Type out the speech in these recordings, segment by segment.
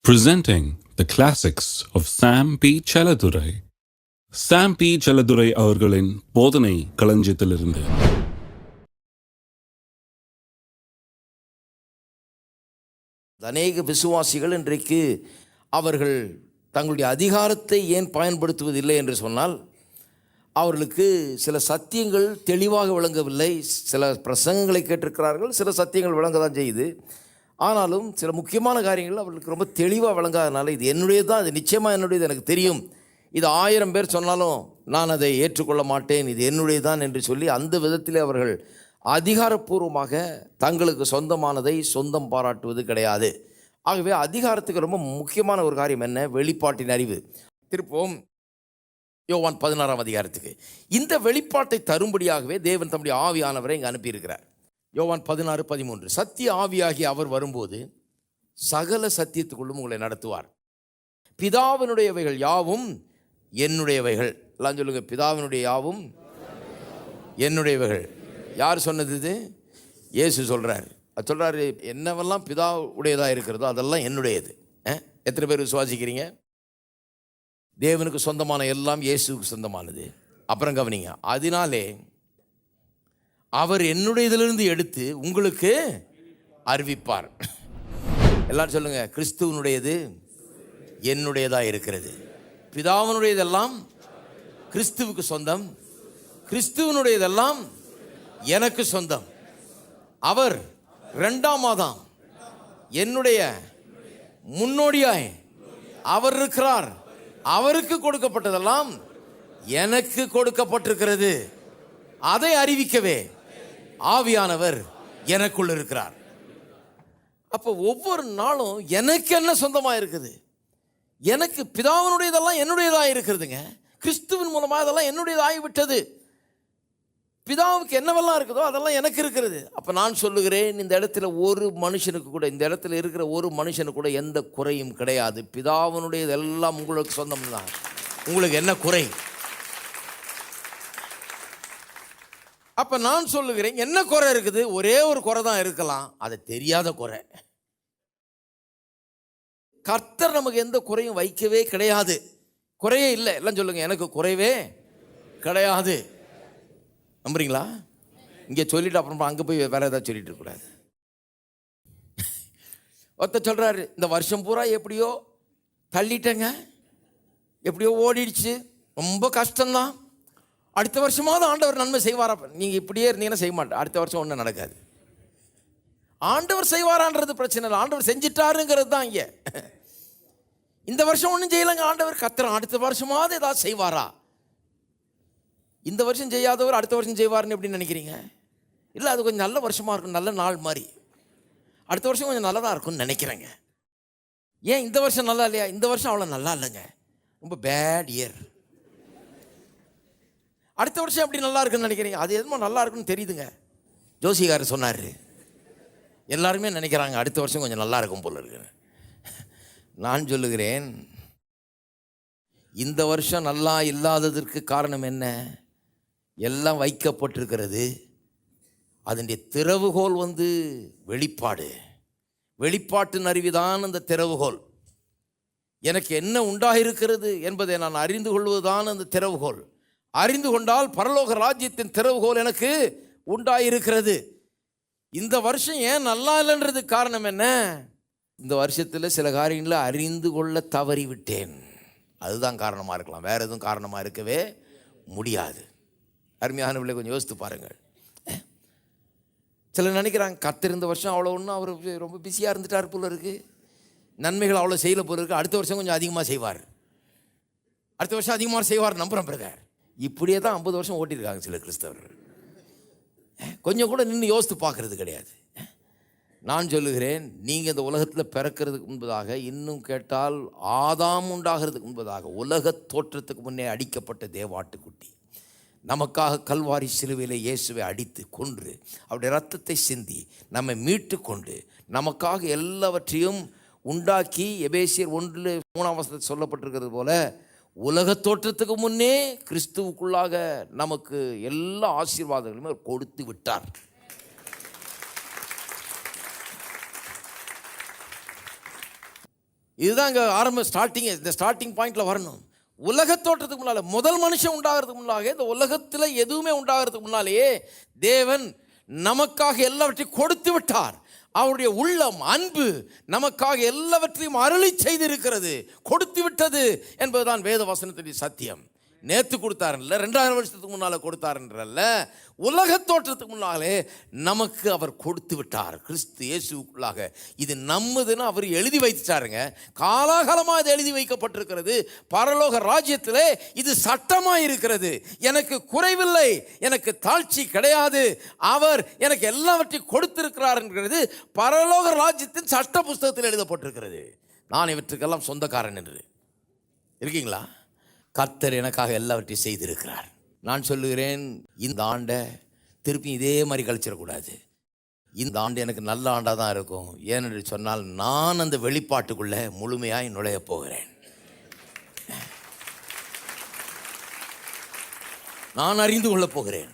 Presenting the classics of Sam P. Chaladurai. Sam P. Chaladurai அவர்களின் போதனை களஞ்சியத்திலிருந்து. அநேக விசுவாசிகள் இன்றைக்கு அவர்கள் தங்களுடைய அதிகாரத்தை ஏன் பயன்படுத்துவதில்லை என்று சொன்னால், அவர்களுக்கு சில சத்தியங்கள் தெளிவாக விளங்கவில்லை. சில பிரசங்கங்களை கேட்டிருக்கிறார்கள், சில சத்தியங்கள் விளங்க தான் செய்யுது. ஆனாலும் சில முக்கியமான காரியங்கள் அவர்களுக்கு ரொம்ப தெளிவாக விளங்காதனால, இது என்னுடையது தான், இது நிச்சயமாக என்னுடையது, எனக்கு தெரியும், இது 1000 பேர் சொன்னாலும் நான் அதை ஏற்றுக்கொள்ள மாட்டேன், இது என்னுடையது தான் என்று சொல்லி அந்த விதத்திலே அவர்கள் அதிகாரப்பூர்வமாக தங்களுக்கு சொந்தமானதை சொந்தம் பாராட்டுவது கிடையாது. ஆகவே அதிகாரத்துக்கு ரொம்ப முக்கியமான ஒரு காரியம் என்ன? வெளிப்பாட்டின் அறிவு. திருப்பவும் யோவான் 16ஆம் அதிகாரத்துக்கு. இந்த வெளிப்பாட்டை தரும்படியாகவே தேவன் தம்முடைய ஆவியானவரை இங்கே அனுப்பியிருக்கிறார். யோவான் 16:13. சத்திய ஆவியாகி அவர் வரும்போது சகல சத்தியத்துக்குள்ளும் உங்களை நடத்துவார். பிதாவினுடையவைகள் யாவும் என்னுடையவைகள். எல்லாம் சொல்லுங்க, பிதாவினுடைய யாவும் என்னுடையவைகள். யார் சொன்னது இது? இயேசு சொல்கிறார். அது சொல்கிறாரு, என்னவெல்லாம் பிதா உடையதாக இருக்கிறதோ அதெல்லாம் என்னுடையது. எத்தனை பேர் விசுவாசிக்கிறீங்க? தேவனுக்கு சொந்தமான எல்லாம் இயேசுக்கு சொந்தமானது. அப்புறம் கவனிங்க, அதனாலே அவர் என்னுடையதிலிருந்து எடுத்து உங்களுக்கு அறிவிப்பார். எல்லாரும் சொல்லுங்க, கிறிஸ்துவனுடையது என்னுடையதாக இருக்கிறது. பிதாவினுடையதெல்லாம் கிறிஸ்துவுக்கு சொந்தம், கிறிஸ்துவனுடையதெல்லாம் எனக்கு சொந்தம். அவர் 2ஆம் ஆதாம், என்னுடைய முன்னோடியாய் அவர் இருக்கிறார். அவருக்கு கொடுக்கப்பட்டதெல்லாம் எனக்கு கொடுக்கப்பட்டிருக்கிறது. அதை அறிவிக்கவே ஆவியானவர் எனக்குள்ள இருக்கிறார். அப்போ ஒவ்வொரு நாளும் எனக்கு என்ன சொந்தமாக இருக்குது? எனக்கு பிதாவினுடையதெல்லாம் என்னுடையதாக இருக்கிறதுங்க. கிறிஸ்துவின் மூலமாக அதெல்லாம் என்னுடையதாகிவிட்டது. பிதாவுக்கு என்னவெல்லாம் இருக்குதோ அதெல்லாம் எனக்கு இருக்கிறது. அப்போ நான் சொல்லுகிறேன், இந்த இடத்துல ஒரு மனுஷனுக்கு கூட, இந்த இடத்துல இருக்கிற ஒரு மனுஷனுக்கு கூட எந்த குறையும் கிடையாது. பிதாவினுடையதெல்லாம் உங்களுக்கு சொந்தம் தான். உங்களுக்கு என்ன குறை? அப்போ நான் சொல்லுகிறேன், என்ன குறை இருக்குது? ஒரே ஒரு குறை தான் இருக்கலாம், அது தெரியாத குறை. கர்த்தர் நமக்கு எந்த குறையும் வைக்கவே கிடையாது. குறையே இல்லை. எல்லாம் சொல்லுங்க, எனக்கு குறைவே கிடையாது. நம்புறீங்களா? இங்கே சொல்லிட்டு அப்புறம் அங்கே போய் வேற ஏதாவது சொல்லிட்டு இருக்கக்கூடாது. ஒருத்தர் சொல்கிறாரு, இந்த வருஷம் பூரா எப்படியோ தள்ளிட்டேங்க, எப்படியோ ஓடிடுச்சு, ரொம்ப கஷ்டம்தான், அடுத்த வருஷமாவது ஆண்டவர் நன்மை செய்வாரா? நீங்கள் இப்படியே இருந்தீங்கன்னா செய்ய மாட்டேன், அடுத்த வருஷம் ஒன்றும் நடக்காது. ஆண்டவர் செய்வாரான்றது பிரச்சனை இல்லை, ஆண்டவர் செஞ்சிட்டாருங்கிறது தான் இங்கே. இந்த வருஷம் ஒன்றும் செய்யலைங்க, ஆண்டவர் கத்துறான், அடுத்த வருஷமாவது ஏதாவது செய்வாரா? இந்த வருஷம் செய்யாதவர் அடுத்த வருஷம் செய்வார்னு எப்படின்னு நினைக்கிறீங்க? இல்லை, அது கொஞ்சம் நல்ல வருஷமாக இருக்கும், நல்ல நாள் மாதிரி, அடுத்த வருஷம் கொஞ்சம் நல்லதாக இருக்கும்னு நினைக்கிறேங்க. ஏன் இந்த வருஷம் நல்லா இல்லையா? இந்த வருஷம் அவ்வளோ நல்லா இல்லைங்க, ரொம்ப பேட் இயர். அடுத்த வருஷம் எப்படி நல்லா இருக்குன்னு நினைக்கிறீங்க? அது எதுவும் நல்லா இருக்குன்னு தெரியுதுங்க. ஜோசிகாரர் சொன்னார், எல்லாருமே நினைக்கிறாங்க அடுத்த வருஷம் கொஞ்சம் நல்லா இருக்கும் போல இருக்கு. நான் சொல்லுகிறேன், இந்த வருஷம் நல்லா இல்லாததற்கு காரணம் என்ன? எல்லாம் வைக்கப்பட்டிருக்கிறது. அதனுடைய திறவுகோல் வெளிப்பாடு. வெளிப்பாட்டின் அறிவுதான் அந்த திறவுகோல். எனக்கு என்ன உண்டாயிருக்கிறது என்பதை நான் அறிந்து கொள்வதுதான் அந்த திறவுகோல். அறிந்து கொண்டால் பரலோக ராஜ்யத்தின் திறவுகோல் எனக்கு உண்டாயிருக்கிறது. இந்த வருஷம் ஏன் நல்லா இல்லைன்றதுக்கு காரணம் என்ன? இந்த வருஷத்தில் சில காரியங்களை அறிந்து கொள்ள தவறிவிட்டேன். அதுதான் காரணமாக இருக்கலாம், வேறு எதுவும் காரணமாக இருக்கவே முடியாது. அருமையானவர்களை கொஞ்சம் யோசித்து பாருங்கள். சிலர் நினைக்கிறாங்க, கர்த்தர் இந்த வருஷம் அவ்வளோ ஒன்றும் அவர் ரொம்ப பிஸியாக இருந்துட்டார் போல இருக்குது, நன்மைகள் அவ்வளோ செய்யலை போல இருக்குது, அடுத்த வருஷம் கொஞ்சம் அதிகமாக செய்வார், அடுத்த வருஷம் அதிகமாக செய்வார் நம்புகிறேன் பிரதர். இப்படியே தான் 50 வருஷம் ஓட்டியிருக்காங்க சில கிறிஸ்தவர்கள். கொஞ்சம் கூட நின்று யோசித்து பார்க்கறது கிடையாது. நான் சொல்லுகிறேன், நீங்கள் இந்த உலகத்தில் பிறக்கிறதுக்கு முன்பதாக, இன்னும் கேட்டால் ஆதாம் உண்டாகிறதுக்கு முன்பதாக, உலக தோற்றத்துக்கு முன்னே அடிக்கப்பட்ட தேவாட்டுக்குட்டி, நமக்காக கல்வாரி சிலுவையில் இயேசுவை அடித்து கொன்று அவருடைய இரத்தத்தை சிந்தி நம்மை மீட்டு கொண்டு நமக்காக எல்லாவற்றையும் உண்டாக்கி, எபேசியர் 1:3 சொல்லப்பட்டிருக்கிறது போல, உலக தோற்றத்துக்கு முன்னே கிறிஸ்துவுக்குள்ளாக நமக்கு எல்லா ஆசீர்வாதங்களுமே கொடுத்து விட்டார். இதுதான் இங்கே இந்த ஸ்டார்டிங் பாயிண்ட்ல வரணும். உலக தோற்றத்துக்கு முன்னால், முதல் மனுஷன் உண்டாகிறதுக்கு முன்னாலே, இந்த உலகத்தில் எதுவுமே உண்டாகிறதுக்கு முன்னாலேயே தேவன் நமக்காக எல்லாவற்றையும் கொடுத்து விட்டார். அவருடைய உள்ளம், அன்பு நமக்காக எல்லாவற்றையும் அருளி செய்திருக்கிறது, கொடுத்து விட்டது என்பதுதான் வேத வசனத்தின் சத்தியம். நேற்று கொடுத்தாருல்ல, 2000 வருஷத்துக்கு முன்னால் கொடுத்தாருன்றல்ல, உலக தோற்றத்துக்கு முன்னாலே நமக்கு அவர் கொடுத்து விட்டார். கிறிஸ்து இயேசுக்குள்ளாக இது நம்மதுன்னு அவர் எழுதி வைத்தாருங்க. காலாகாலமாக இது எழுதி வைக்கப்பட்டிருக்கிறது. பரலோக ராஜ்யத்திலே இது சட்டமாக இருக்கிறது. எனக்கு குறைவில்லை, எனக்கு தாழ்ச்சி கிடையாது. அவர் எனக்கு எல்லாவற்றையும் கொடுத்திருக்கிறார் என்கிறது பரலோக ராஜ்யத்தின் சட்ட புஸ்தகத்தில் எழுதப்பட்டிருக்கிறது. நான் இவற்றுக்கெல்லாம் சொந்தக்காரன் என்று இருக்கீங்களா? கர்த்தர் எனக்காக எல்லாவற்றையும் செய்திருக்கிறார். நான் சொல்லுகிறேன், இந்த ஆண்டை திருப்பி இதே மாதிரி கழிச்சிடக்கூடாது. இந்த ஆண்டு எனக்கு நல்ல ஆண்டாக தான் இருக்கும். ஏனென்று சொன்னால், நான் அந்த வெளிப்பாட்டுக்குள்ளே முழுமையாய் நுழைய போகிறேன். நான் அறிந்து கொள்ளப் போகிறேன்.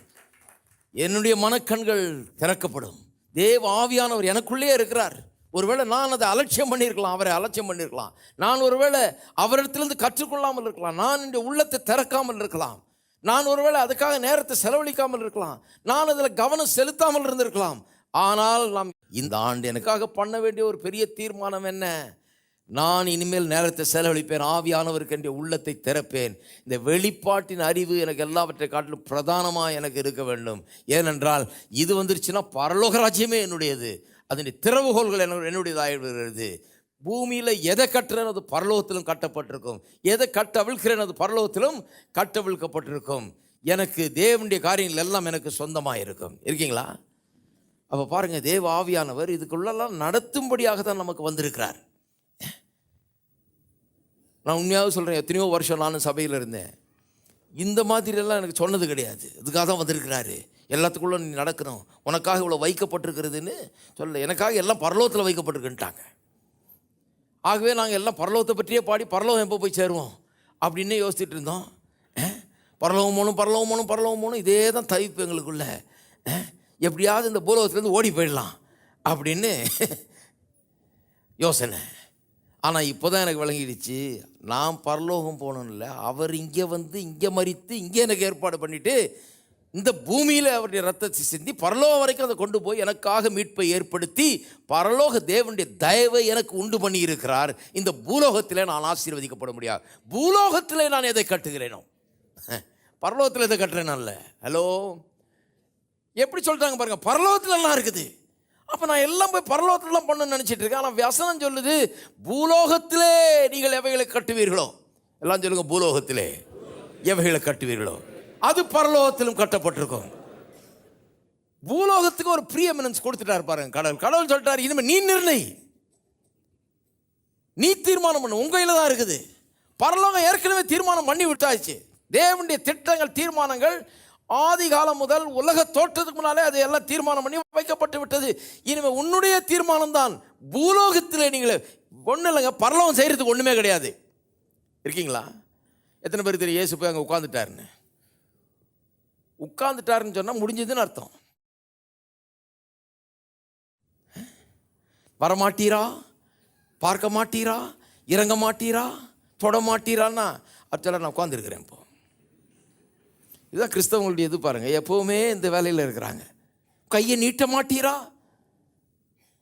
என்னுடைய மனக்கண்கள் திறக்கப்படும். தேவ ஆவியானவர் எனக்குள்ளே இருக்கிறார். ஒருவேளை நான் அதை அலட்சியம் பண்ணியிருக்கலாம், அவரை அலட்சியம் பண்ணியிருக்கலாம். நான் ஒருவேளை அவரிடத்திலிருந்து கற்றுக்கொள்ளாமல் இருக்கலாம். நான் இந்த உள்ளத்தை திறக்காமல் இருக்கலாம். நான் ஒருவேளை அதுக்காக நேரத்தை செலவழிக்காமல் இருக்கலாம். நான் அதில் கவனம் செலுத்தாமல் இருந்திருக்கலாம். ஆனால் நாம் இந்த ஆண்டு எனக்காக பண்ண வேண்டிய ஒரு பெரிய தீர்மானம் என்ன? நான் இனிமேல் நேரத்தை செலவழிப்பேன், ஆவியானவருக்கு என்னுடைய உள்ளத்தை திறப்பேன். இந்த வெளிப்பாட்டின் அறிவு எனக்கு எல்லாவற்றை காட்டிலும் பிரதானமாக எனக்கு இருக்க வேண்டும். ஏனென்றால் இது வந்துருச்சுன்னா பரலோக ராஜ்யமே என்னுடையது. அதனுடைய திறவுகோள்கள் என்னுடையதாகிறது. பூமியில் எதை கட்டுறேன் அது பரலோகத்திலும் கட்டப்பட்டிருக்கும், எதை கட்டவிழ்கிறேன் அது பரலோகத்திலும் கட்டவிழ்க்கப்பட்டிருக்கும். எனக்கு தேவனுடைய காரியங்கள் எல்லாம் எனக்கு சொந்தமாக இருக்கும். இருக்கீங்களா? அப்போ பாருங்கள், தேவ ஆவியானவர் இதுக்குள்ளெல்லாம் நடத்தும்படியாக தான் நமக்கு வந்திருக்கிறார். நான் உண்மையாக சொல்கிறேன், எத்தனையோ வருஷம் நானும் சபையில் இருந்தேன். இந்த மாதிரியெல்லாம் எனக்கு சொன்னது கிடையாது. இதுக்காக தான் வந்திருக்கிறாரு. எல்லாத்துக்குள்ளே நீ நடக்கணும், உனக்காக இவ்வளோ வைக்கப்பட்டிருக்கிறதுன்னு சொல்ல, எனக்காக எல்லாம் பரலோகத்தில் வைக்கப்பட்டிருக்குன்ட்டாங்க. ஆகவே நாங்கள் எல்லாம் பரலோகத்தை பற்றியே பாடி பரலோகம் எப்போ போய் சேருவோம் அப்படின்னு யோசிச்சுட்டு இருந்தோம். பரலோகம் போகணும் இதே தான் தவிப்பு எங்களுக்குள்ள. எப்படியாவது இந்த பூலோகத்துலேருந்து ஓடி போயிடலாம் அப்படின்னு யோசனை. ஆனால் இப்போ தான் எனக்கு விளங்கிடுச்சு, நான் பரலோகம் போகணும்ல, அவர் இங்கே வந்து இங்கே மரித்து இங்கே எனக்கு ஏற்பாடு பண்ணிவிட்டு இந்த பூமியில் அவருடைய ரத்தத்தை சிந்தி பரலோகம் வரைக்கும் அதை கொண்டு போய் எனக்காக மீட்பை ஏற்படுத்தி பரலோக தேவனுடைய தயவை எனக்கு உண்டு பண்ணி இருக்கிறார். இந்த பூலோகத்தில் நான் ஆசீர்வதிக்கப்பட முடியாது. பூலோகத்தில் நான் எதை கட்டுகிறேனோ, பரலோகத்தில் எதை கட்டுறேனால. ஹலோ, எப்படி சொல்கிறாங்க பாருங்கள், பரலோகத்தில் எல்லாம் இருக்குது. அப்போ நான் எல்லாம் போய் பரலோகத்திலாம் பண்ணணும்னு நினச்சிட்டு இருக்கேன். ஆனால் வசனம் சொல்லுது, பூலோகத்திலே நீங்கள் எவைகளை கட்டுவீர்களோ, எல்லாம் சொல்லுங்க, பூலோகத்திலே எவைகளை கட்டுவீர்களோ அது பரலோகத்திலும் கட்டப்பட்டிருக்கும். பூலோகத்துக்கு ஒரு ப்ரீஎமினன்ஸ் கொடுத்துட்டார் பாருங்க கடவுள் சொல்லிட்டார், இனிமேல் நீ நிர்ணயி, நீ தீர்மானம் பண்ணு, உங்க கையில் தான் இருக்குது. பரலோகம் ஏற்கனவே தீர்மானம் பண்ணி விட்டாச்சு. தேவனுடைய திட்டங்கள், தீர்மானங்கள் ஆதி காலம் முதல் உலக தோற்றத்துக்கு முன்னாலே அது எல்லாம் தீர்மானம் பண்ணி வைக்கப்பட்டு விட்டது. இனிமேல் உன்னுடைய தீர்மானம் தான். பூலோகத்திலே நீங்கள் ஒன்றும் இல்லைங்க, பரலோகம் செய்கிறதுக்கு ஒன்றுமே கிடையாது. இருக்கீங்களா? எத்தனை பேருக்கு தெரியும் இயேசு போய் அங்கே உட்காந்துட்டாருன்னு? உட்கார்ந்துட்டாருன்னு சொன்னால் முடிஞ்சதுன்னு அர்த்தம். வரமாட்டீரா, பார்க்க மாட்டீரா, இறங்க மாட்டீரா, தொட மாட்டீரான்னா அர்த்தம் நான் உட்காந்துருக்கிறேன். இப்போ இதுதான் கிறிஸ்தவங்களுடைய இது பாருங்க, எப்பவுமே இந்த வேலையில் இருக்கிறாங்க. கையை நீட்ட மாட்டீரா,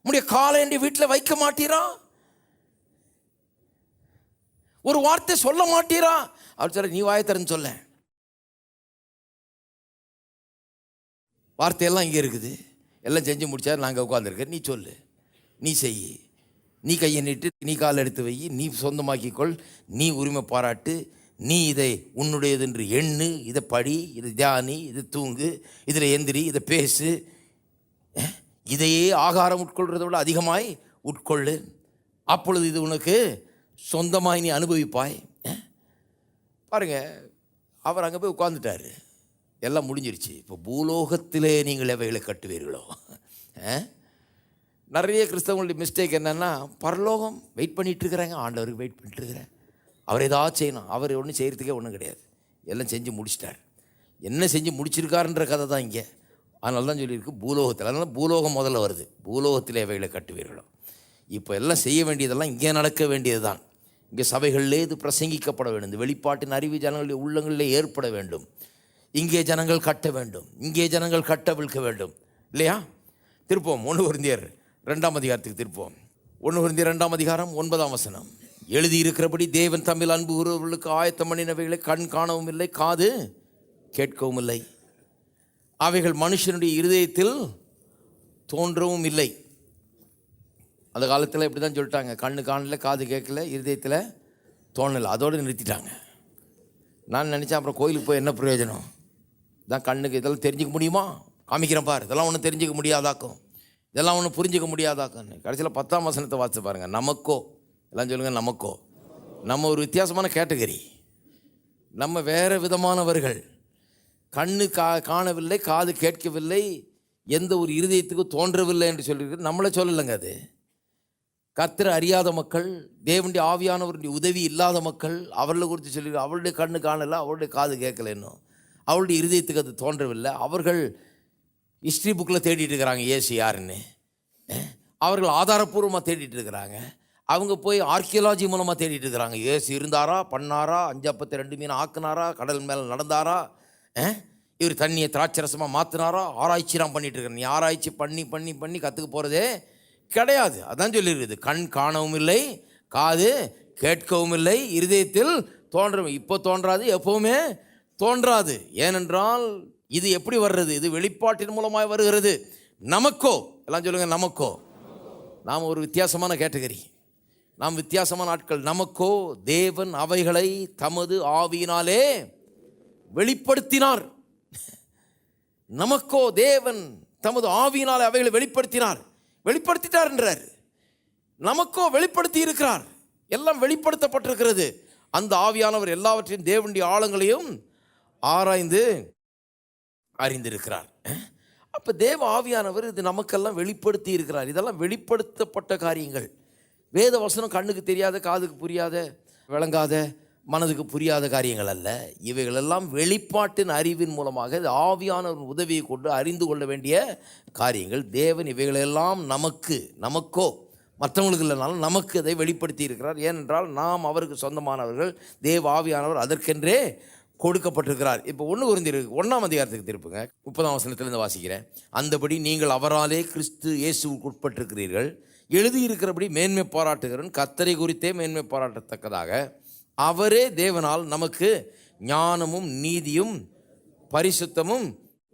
உடைய காலை என் வீட்டில் வைக்க மாட்டீரா, ஒரு வார்த்தை சொல்ல மாட்டீரா. அவர் சொல்ல, நீ வாயத்தரன்னு சொல்ல, வார்த்தையெல்லாம் இங்கே இருக்குது, எல்லாம் செஞ்சு முடிச்சாரு, நாங்கள் உட்காந்துருக்கேன், நீ சொல்லு, நீ செய், நீ கையை நீட்டு, நீ கால் எடுத்து வை, நீ சொந்தமாக்கிக்கொள், நீ உரிமை பாராட்டு, நீ இதை உன்னுடையது என்று எண்ணு, இதை படி, இதை தியானி, இதை தூங்கு, இதில் எந்திரி, இதை பேசு, இதையே ஆகாரம் உட்கொள்றதை விட அதிகமாய் உட்கொள்ளு, அப்பொழுது இது உனக்கு சொந்தமாய் நீ அனுபவிப்பாய். பாருங்க, அவர் அங்கே போய் உட்காந்துட்டாரு, எல்லாம் முடிஞ்சிருச்சு. இப்போ பூலோகத்திலே நீங்கள் எவைகளை கட்டுவீர்களோ. நிறைய கிறிஸ்தவங்களுடைய மிஸ்டேக் என்னென்னா, பரலோகம் வெயிட் பண்ணிகிட்டு இருக்கிறாங்க, ஆண்டவருக்கு வெயிட் பண்ணிட்டு இருக்கிறேன், அவர் ஏதாவது செய்யணும், அவர் ஒன்றும் செய்கிறதுக்கே ஒன்றும் கிடையாது, எல்லாம் செஞ்சு முடிச்சிட்டார். என்ன செஞ்சு முடிச்சிருக்காருன்ற கதை தான் இங்கே. அதனால தான் சொல்லியிருக்கு பூலோகத்தில். அதனால பூலோகம் முதல்ல வருது, பூலோகத்தில் எவைகளை கட்டுவீர்களோ. இப்போ எல்லாம் செய்ய வேண்டியதெல்லாம் இங்கே நடக்க வேண்டியது தான். இங்கே சபைகளிலே இது பிரசங்கிக்கப்பட வேண்டும். இந்த வெளிப்பாட்டின் அறிவு ஜனங்களுடைய உள்ளங்களிலே ஏற்பட வேண்டும். இங்கே ஜனங்கள் கட்ட வேண்டும், இங்கே ஜனங்கள் கட்டவிழ்க்க வேண்டும், இல்லையா? திருப்போம் 1 கொரிந்தியர் 2ஆம் அதிகாரத்துக்கு திருப்போம். 1 கொரிந்தியர் 2ஆம் அதிகாரம் 9ஆம் வசனம். எழுதியிருக்கிறபடி தேவன் தம்மில் அன்பு கூறுவர்களுக்கு ஆயத்தம் பண்ணினவைகளை கண் காணவும் இல்லை, காது கேட்கவும் இல்லை, அவைகள் மனுஷனுடைய இருதயத்தில் தோன்றவும் இல்லை. அந்த காலத்தில் இப்படி தான் சொல்லிட்டாங்க, கண்ணு காணல, காது கேட்கல, இருதயத்தில் தோணலை, அதோடு நிறுத்திட்டாங்க. நான் நினச்சேன் அப்புறம் கோயிலுக்கு போய் என்ன பிரயோஜனம், தான் கண்ணுக்கு இதெல்லாம் தெரிஞ்சிக்க முடியுமா, காமிக்கிறேன் பார், இதெல்லாம் ஒன்றும் தெரிஞ்சிக்க முடியாதாக்கும், இதெல்லாம் ஒன்றும் புரிஞ்சிக்க முடியாதாக்கும். கடைசியில் 10ஆம் வசனத்தை வாசித்து பாருங்கள். நமக்கோ, எல்லாம் சொல்லுங்கள், நமக்கோ, நம்ம ஒரு வித்தியாசமான கேட்டகரி, நம்ம வேறு விதமானவர்கள். கண்ணு காணவில்லை, காது கேட்கவில்லை, எந்த ஒரு இருதயத்துக்கு தோன்றவில்லை என்று சொல்லியிருக்கு. நம்மளை சொல்லலைங்க, அது கர்த்தரை அறியாத மக்கள், தேவனுடைய ஆவியானவருடைய உதவி இல்லாத மக்கள், அவர்களை குறித்து சொல்லியிருக்கு. அவளுடைய கண்ணு காணலை, அவளுடைய காது கேட்கல, இன்னும் அவளுடைய இருதயத்துக்கு அது தோன்றவில்லை. அவர்கள் ஹிஸ்ட்ரி புக்கில் தேடிட்டு இருக்கிறாங்க இயேசு யாருன்னு, அவர்கள் ஆதாரப்பூர்வமாக தேடிட்டு இருக்கிறாங்க. அவங்க போய் ஆர்கியாலஜி மூலமாக தேடிட்டு இருக்கிறாங்க. இயேசு இருந்தாரா, பண்ணாரா, 5 அப்பத்தை 2 மீன் ஆக்குனாரா, கடல் மேலே நடந்தாரா, இவர் தண்ணியை திராட்சரசமாக மாற்றினாரா, ஆராய்ச்சிலாம் பண்ணிட்டு இருக்கிற. நீ ஆராய்ச்சி பண்ணி பண்ணி பண்ணி கற்றுக்க போகிறதே கிடையாது. அதான் சொல்லியிருக்குது, கண் காணவும் இல்லை, காது கேட்கவும் இல்லை, இருதயத்தில் தோன்றும். இப்போ தோன்றாது, எப்போவுமே தோன்றாது. ஏனென்றால் இது எப்படி வர்றது, இது வெளிப்பாட்டின் மூலமாக வருகிறது. நமக்கோ, எல்லாம் சொல்லுங்கள், நமக்கோ, நாம் ஒரு வித்தியாசமான கேட்டகரி, நாம் வித்தியாசமான ஆட்கள். நமக்கோ தேவன் அவைகளை தமது ஆவியினாலே வெளிப்படுத்தினார். நமக்கோ தேவன் தமது ஆவியினாலே அவைகளை வெளிப்படுத்திட்டார் என்றார். நமக்கோ வெளிப்படுத்தி இருக்கிறார், எல்லாம் வெளிப்படுத்தப்பட்டிருக்கிறது. அந்த ஆவியானவர் எல்லாவற்றையும் தேவனுடைய ஆழங்களையும் ஆராய்ந்து அறிந்திருக்கிறார். அப்போ தேவ ஆவியானவர் இது நமக்கெல்லாம் வெளிப்படுத்தி இருக்கிறார். இதெல்லாம் வெளிப்படுத்தப்பட்ட காரியங்கள். வேத வசனம் கண்ணுக்கு தெரியாத, காதுக்கு புரியாத, விளங்காத, மனதுக்கு புரியாத காரியங்கள் அல்ல. இவைகளெல்லாம் வெளிப்பாட்டின் அறிவின் மூலமாக ஆவியானவரின் உதவியை கொண்டு அறிந்து கொள்ள வேண்டிய காரியங்கள். தேவன் இவைகளெல்லாம் நமக்கோ, மற்றவங்களுக்கு இல்லைனாலும் நமக்கு அதை வெளிப்படுத்தி இருக்கிறார். ஏனென்றால் நாம் அவருக்கு சொந்தமானவர்கள். தேவ ஆவியானவர் அதற்கென்றே கொடுக்கப்பட்டிருக்கிறார். இப்போ 1 கொரிந்தியர் 1ஆம் அதிகாரத்துக்கு திருப்புங்க. 30ஆம் வசனத்திலிருந்து வாசிக்கிறேன். அந்தபடி நீங்கள் அவராலே கிறிஸ்து இயேசுவுக்கு உட்பட்டிருக்கிறீர்கள். எழுதியிருக்கிறபடி மேன்மை பாராட்டுகிறவன் கர்த்தரை குறித்தே மேன்மை பாராட்டத்தக்கதாக அவரே தேவனால் நமக்கு ஞானமும் நீதியும் பரிசுத்தமும்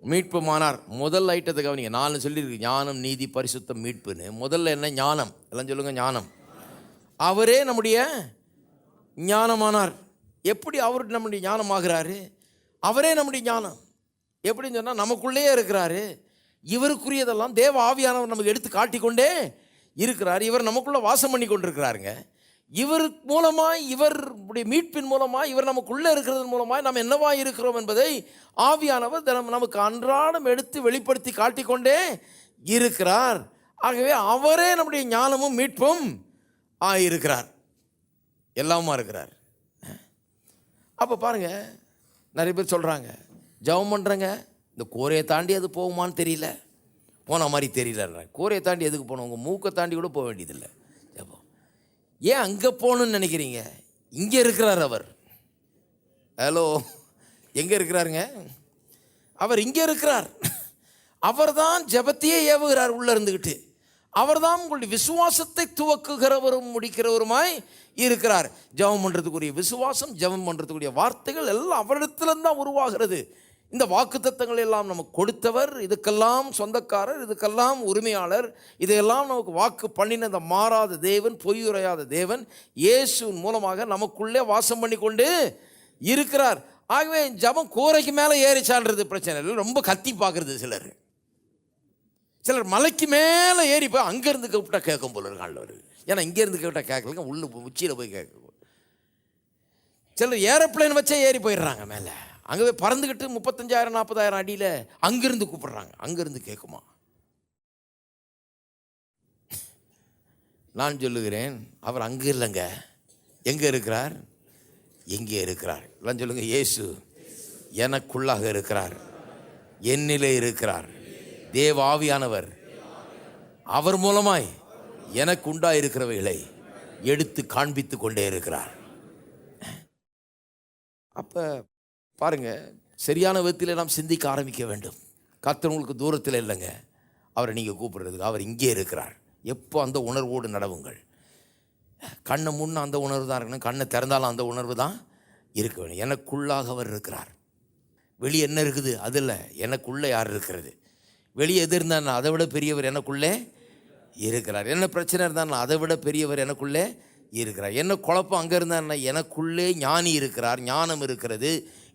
மீட்புமானார். முதல் ஐட்டத்தை கவனிங்க. 4 சொல்லியிருக்கு, ஞானம், நீதி, பரிசுத்தம், மீட்புன்னு. முதல்ல என்ன? ஞானம். எல்லாம் சொல்லுங்க, ஞானம். அவரே நம்முடைய ஞானமானார். எப்படி அவர் நம்முடைய ஞானம் ஆகிறாரு? அவரே நம்முடைய ஞானம். எப்படின்னு சொன்னால் நமக்குள்ளேயே இருக்கிறாரு. இவருக்குரியதெல்லாம் தேவ ஆவியானவர் நமக்கு எடுத்து காட்டிக்கொண்டே இருக்கிறார். இவர் நமக்குள்ளே வாசம் பண்ணி கொண்டிருக்கிறாருங்க. இவர் மூலமாய், இவருடைய மீட்பின் மூலமாய், இவர் நமக்குள்ளே இருக்கிறது மூலமாய் நாம் என்னவாய் இருக்கிறோம் என்பதை ஆவியானவர் நமக்கு அன்றாடம் எடுத்து வெளிப்படுத்தி காட்டிக்கொண்டே இருக்கிறார். ஆகவே அவரே நம்முடைய ஞானமும் மீட்பும் ஆயிருக்கிறார், எல்லாமா இருக்கிறார். அப்போ பாருங்க, நிறைய பேர் சொல்கிறாங்க, ஜெபம் பண்ணுறேங்க, இந்த கோரையை தாண்டி அது போகுமான்னு தெரியல, போன மாதிரி தெரியலன்ற. கோரையை தாண்டி எதுக்கு போகணும்? உங்கள் மூக்கை தாண்டி கூட போக வேண்டியதில்லை. ஜெபம் ஏன் அங்கே போகணுன்னு நினைக்கிறீங்க? இங்கே இருக்கிறார் அவர். ஹலோ, எங்கே இருக்கிறாருங்க? அவர் இங்கே இருக்கிறார். அவர் தான் ஜெபத்தையே ஏவுகிறார் உள்ளே இருந்துக்கிட்டு. அவர் தான் உங்களுடைய விசுவாசத்தை துவக்குகிறவரும் முடிக்கிறவருமாய் இருக்கிறார். ஜெபம் பண்ணுறதுக்குரிய விசுவாசம், ஜெபம் பண்ணுறதுக்குரிய வார்த்தைகள் எல்லாம் அவரிடத்துலேருந்து தான் உருவாகிறது. இந்த வாக்குத்தத்தங்கள் எல்லாம் நமக்கு கொடுத்தவர், இதுக்கெல்லாம் சொந்தக்காரர், இதுக்கெல்லாம் உரிமையாளர், இதையெல்லாம் நமக்கு வாக்கு பண்ணின இந்த மாறாத தேவன், பொய்யுரையாத தேவன் இயேசுவின் மூலமாக நமக்குள்ளே வாசம் பண்ணி கொண்டு இருக்கிறார். ஆகவே ஜெபம் கூரைக்கு மேலே ஏறிச்சான்றது பிரச்சனை இல்லை. ரொம்ப கத்தி பார்க்குறது சிலர் மலைக்கு மேலே ஏறி போய் அங்கேருந்து கூப்பிட்டா கேட்கும் போல இருக்காள். ஏன்னா இங்கேருந்து கேட்டால் கேட்கலங்க, உள்ள உச்சியில் போய் கேட்க. சிலர் ஏரோப்ளைன் வச்சே ஏறி போயிடுறாங்க மேலே, அங்கே போய் பறந்துக்கிட்டு 35,000-40,000 அடியில் அங்கிருந்து கூப்பிடுறாங்க. அங்கிருந்து கேட்குமா? நான் சொல்லுகிறேன், அவர் அங்கே இல்லைங்க. எங்கே இருக்கிறார்? எங்கே இருக்கிறார்? எல்லாம் சொல்லுங்க, இயேசு எனக்குள்ளாக இருக்கிறார், என்னிலே இருக்கிறார். தேவ ஆவியானவர் அவர் மூலமாய் எனக்கு உண்டாயிருக்கிறவைகளை எடுத்து காண்பித்து கொண்டே இருக்கிறார். அப்போ பாருங்க, சரியான விதத்தில் நாம் சிந்திக்க ஆரம்பிக்க வேண்டும். கர்த்தர் உங்களுக்கு தூரத்தில் இல்லைங்க, அவரை நீங்கள் கூப்பிடுறதுக்கு அவர் இங்கே இருக்கிறார். எப்போ அந்த உணர்வோடு நடவுங்கள். கண்ணை முன்ன அந்த உணர்வு தான் இருக்கணும், கண்ணை திறந்தாலும் அந்த உணர்வு தான் இருக்க வேணும். எனக்குள்ளாக அவர் இருக்கிறார். வெளியே என்ன இருக்குது அது இல்லை, எனக்குள்ளே யார் இருக்கிறது. வெளியே எது இருந்தால் அதை விட பெரியவர் எனக்குள்ளே இருக்கிறார். என்ன பிரச்சனை இருந்தால் அதை விட பெரியவர் எனக்குள்ளே இருக்கிறார். என்ன குழப்பம் அங்கே இருந்தால் எனக்குள்ளே ஞானி இருக்கிறார், ஞானம் இருக்கிறது.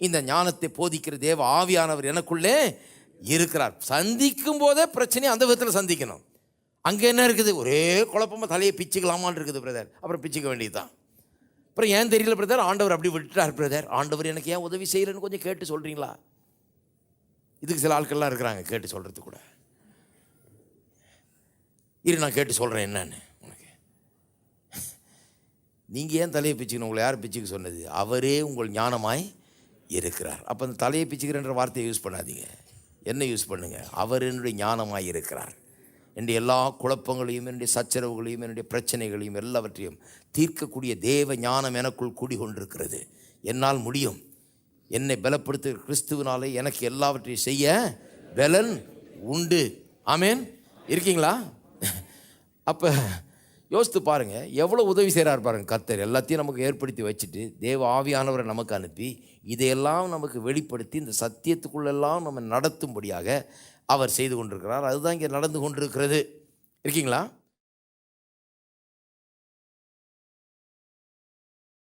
இந்த ஞானத்தை போதிக்கிற தேவ ஆவியானவர் எனக்குள்ளே இருக்கிறார். சந்திக்கும் போதே பிரச்சனையை அந்த விதத்தில் சந்திக்கணும். அங்கே என்ன இருக்குது, ஒரே குழப்பமாக தலையை பிச்சுக்கலாமான்னு இருக்குது பிரதர். அப்புறம் பிச்சுக்க வேண்டியது தான். அப்புறம் ஏன் தெரியல பிரதர், ஆண்டவர் அப்படி விட்டுட்டார் பிரதர், ஆண்டவர் எனக்கு ஏன் உதவி செய்யலைன்னு கொஞ்சம் கேட்டு சொல்கிறீங்களா? இதுக்கு சில ஆட்கள்லாம் இருக்கிறாங்க கேட்டு சொல்கிறது கூட. நான் கேட்டு சொல்கிறேன் என்னன்னு. உனக்கு நீங்கள் ஏன் தலையை பிச்சுக்கணும்? உங்களை யார் பிச்சுக்க சொன்னது? அவரே உங்கள் ஞானமாய் இருக்கிறார். அப்போ அந்த தலையை பிச்சுக்கிறன்ற வார்த்தையை யூஸ் பண்ணாதீங்க. என்ன யூஸ் பண்ணுங்க? அவர் என்னுடைய ஞானமாய் இருக்கிறார். என்னுடைய எல்லா குழப்பங்களையும், என்னுடைய சச்சரவுகளையும், என்னுடைய பிரச்சனைகளையும் எல்லாவற்றையும் தீர்க்கக்கூடிய தேவ ஞானம் எனக்குள் கூடிக்கொண்டிருக்கிறது. என்னால் முடியும். என்னை பலப்படுத்துகிற கிறிஸ்துவினாலே எனக்கு எல்லாவற்றையும் செய்ய பலன் உண்டு. ஆமேன். இருக்கீங்களா? அப்போ யோசித்து பாருங்கள், எவ்வளோ உதவி செய்கிறார் பாருங்கள் கர்த்தர். எல்லாத்தையும் நமக்கு ஏற்படுத்தி வச்சுட்டு தேவ ஆவியானவரை நமக்கு அனுப்பி இதையெல்லாம் நமக்கு வெளிப்படுத்தி இந்த சத்தியத்துக்குள்ளெல்லாம் நம்ம நடத்தும்படியாக அவர் செய்து கொண்டிருக்கிறார். அதுதான் இங்கே நடந்து கொண்டிருக்கிறது. இருக்கீங்களா?